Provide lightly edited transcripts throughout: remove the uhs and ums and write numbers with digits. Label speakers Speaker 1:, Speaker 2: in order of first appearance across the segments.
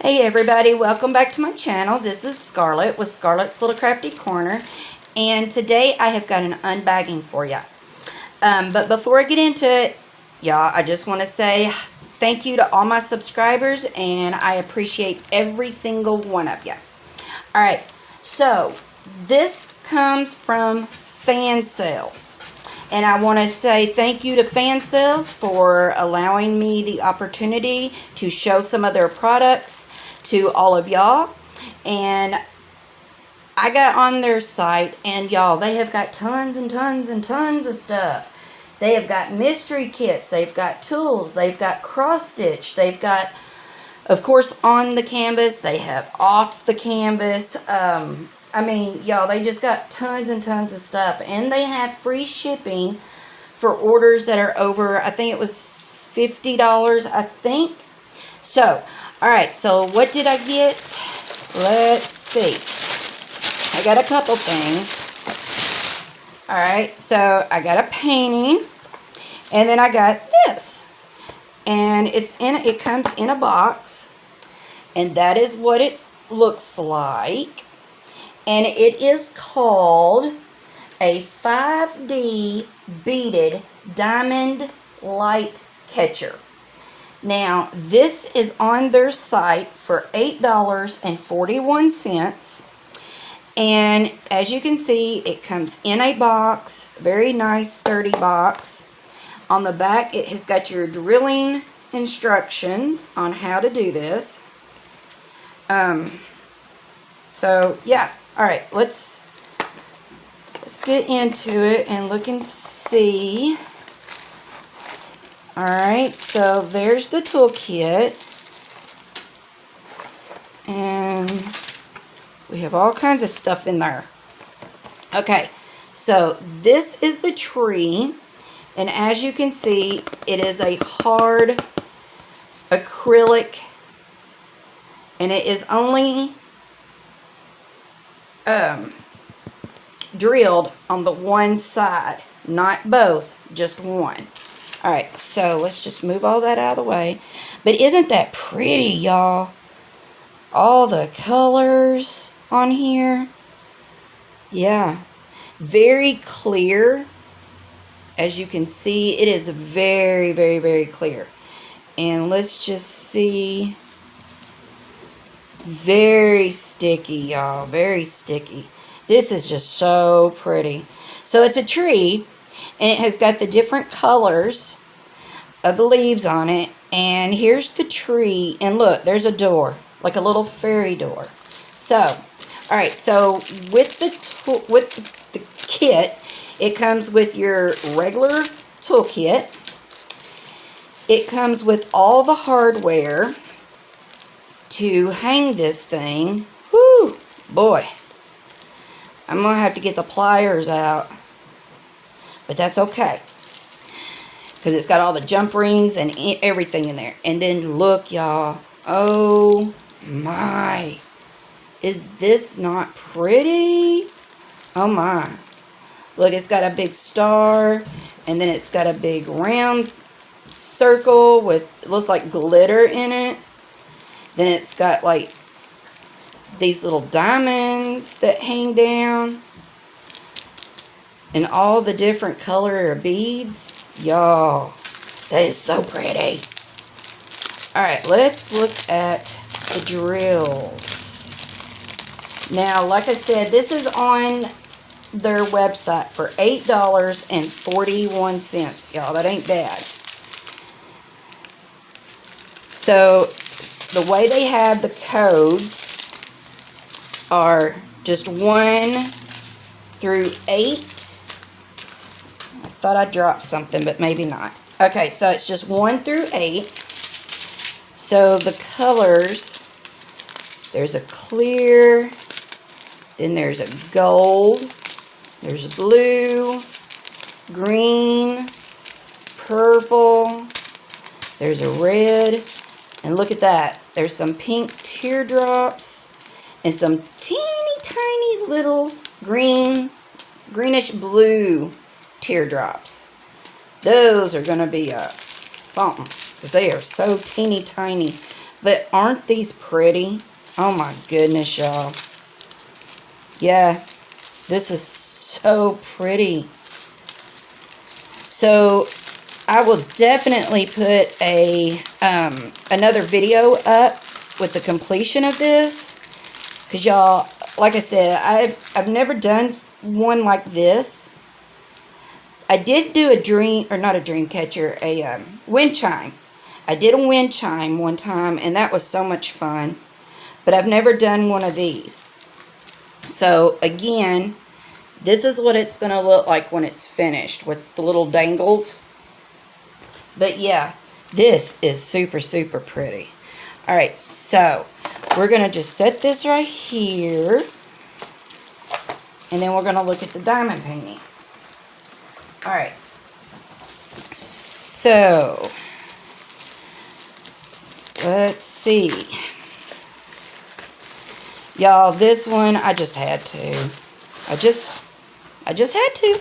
Speaker 1: Hey everybody, welcome back to my channel. This is Scarlett with Scarlett's Little Crafty Corner, and today I have got an unbagging for you. But before I get into it, y'all, I just want to say thank you to all my subscribers, and I appreciate every single one of you. Alright, so this comes from Fansells. And I want to say thank you to Fansells for allowing me the opportunity to show some of their products to all of y'all. And I got on their site, and y'all, they have got tons and tons and tons of stuff. They have got mystery kits, they've got tools, they've got cross stitch, they've got, of course, on the canvas, they have off the canvas. I mean, y'all, they just got tons and tons of stuff. And they have free shipping for orders that are over, I think it was $50, I think. So, alright, so what did I get? Let's see. I got a couple things. Alright, so I got a painting. And then I got this. And it comes in a box. And that is what it looks like. And it is called a 5D beaded diamond light catcher. Now, this is on their site for $8.41. And as you can see, it comes in a box, very nice sturdy box. On the back, it has got your drilling instructions on how to do this. So, yeah. Alright, let's get into it and look and see. Alright, so there's the toolkit. And we have all kinds of stuff in there. Okay, so this is the tree. And as you can see, it is a hard acrylic. And it is only drilled on the one side, not both, just one. Alright, so let's just move all that out of the way. But isn't that pretty, y'all? All the colors on here. Yeah. Very clear. As you can see, it is very, very, very clear. And let's just see. Very sticky, y'all. Very sticky. This is just so pretty. So it's a tree, and it has got the different colors of the leaves on it. And here's the tree, and look, there's a door, like a little fairy door. So, all right. So with the kit, it comes with your regular toolkit. It comes with all the hardware to hang this thing. Whoo, boy. I'm going to have to get the pliers out. But that's okay. Because it's got all the jump rings and everything in there. And then look, y'all. Oh, my. Is this not pretty? Oh, my. Look, it's got a big star. And then it's got a big round circle with, it looks like glitter in it. Then it's got like these little diamonds that hang down. And all the different color beads. Y'all, that is so pretty. Alright, let's look at the drills. Now, like I said, this is on their website for $8.41. Y'all, that ain't bad. So, the way they have the codes are just 1 through 8. I thought I dropped something, but maybe not. Okay, so it's just 1 through 8. So the colors, there's a clear, then there's a gold, there's blue, green, purple, there's a red, and look at that. There's some pink teardrops and some teeny tiny little greenish blue teardrops. Those are going to be something, because they are so teeny tiny. But aren't these pretty? Oh my goodness, y'all. Yeah, this is so pretty. So I will definitely put a another video up with the completion of this, because y'all, like I said, I've never done one like this. I did do a dream, or not a dream catcher, a wind chime. I did a wind chime one time, and that was so much fun. But I've never done one of these. So, again, this is what it's going to look like when it's finished with the little dangles. But, yeah, this is super, super pretty. Alright, so we're going to just set this right here. And then we're going to look at the diamond painting. Alright. So, let's see. Y'all, this one, I just had to. I just had to.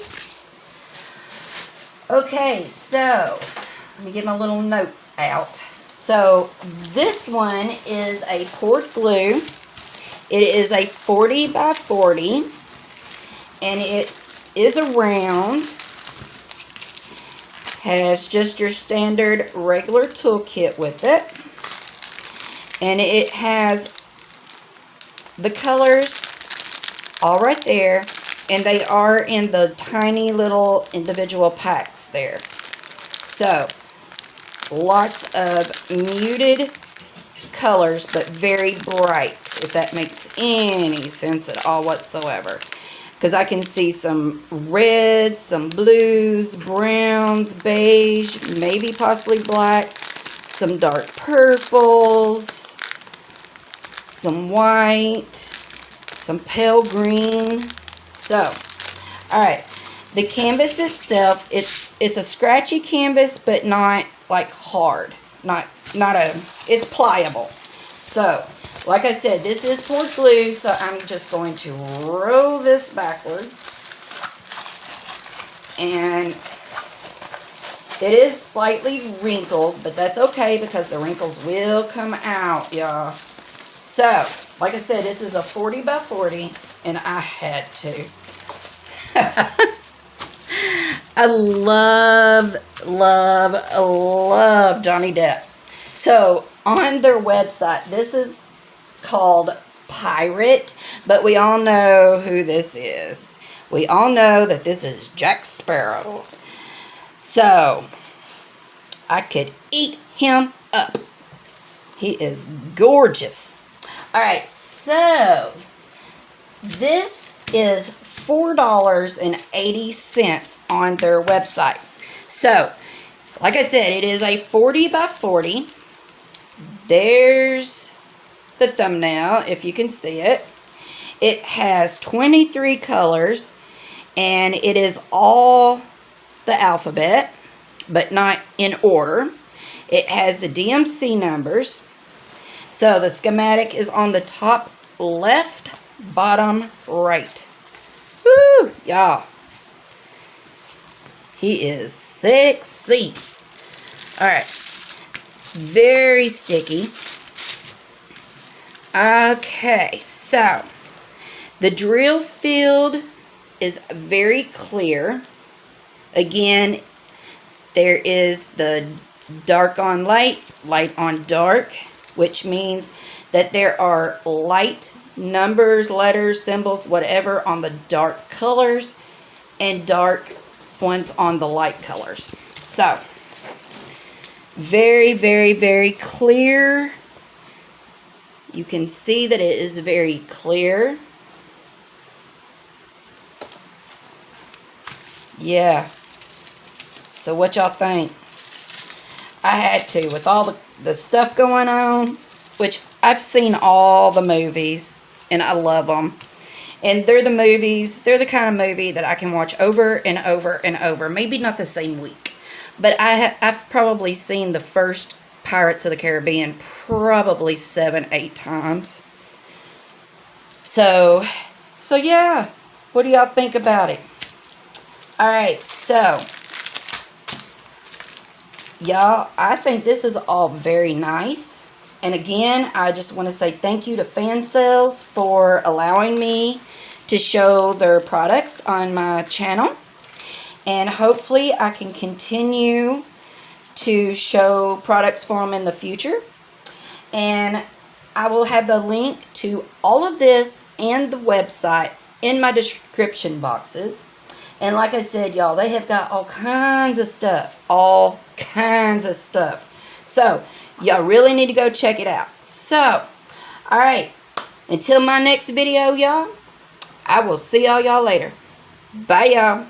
Speaker 1: Okay, so, let me get my little notes out. So, this one is a poured glue. It is a 40 by 40. And it is a round. Has just your standard regular toolkit with it. And it has the colors all right there. And they are in the tiny little individual packs there. So, lots of muted colors, but very bright, if that makes any sense at all whatsoever. Because I can see some reds, some blues, browns, beige, maybe possibly black, some dark purples, some white, some pale green. So, alright, the canvas itself, it's a scratchy canvas, but not like hard. It's pliable. So, like I said, this is poured glue, so I'm just going to roll this backwards. And it is slightly wrinkled, but that's okay because the wrinkles will come out, y'all. So, like I said, this is a 40 by 40, and I had to. I love Johnny Depp. So, on their website, this is called Pirate, but we all know who this is. We all know that this is Jack Sparrow. So, I could eat him up. He is gorgeous. Alright, so, this is $4.80 on their website. So, like I said, it is a 40 by 40. There's the thumbnail, if you can see it. It has 23 colors, and it is all the alphabet, but not in order. It has the DMC numbers. So the schematic is on the top left, bottom right. Woo, y'all. He is sexy. Alright. Very sticky. Okay, so the drill field is very clear. Again, there is the dark on light, light on dark, which means that there are light numbers, letters, symbols, whatever on the dark colors and dark ones on the light colors. So, very, very, very clear. You can see that it is very clear. Yeah. So what y'all think? I had to, with all the stuff going on, which I've seen all the movies, and I love them. And they're the kind of movie that I can watch over and over and over. Maybe not the same week, but I've probably seen the first Pirates of the Caribbean probably 7-8 times. So yeah, what do y'all think about it? Alright, so y'all, I think this is all very nice. And again, I just want to say thank you to Fansells for allowing me to show their products on my channel. And hopefully I can continue to show products for them in the future. And I will have the link to all of this and the website in my description boxes. And like I said, y'all, they have got all kinds of stuff. All kinds of stuff. So, y'all really need to go check it out. So, alright. Until my next video, y'all, I will see y'all later. Bye, y'all.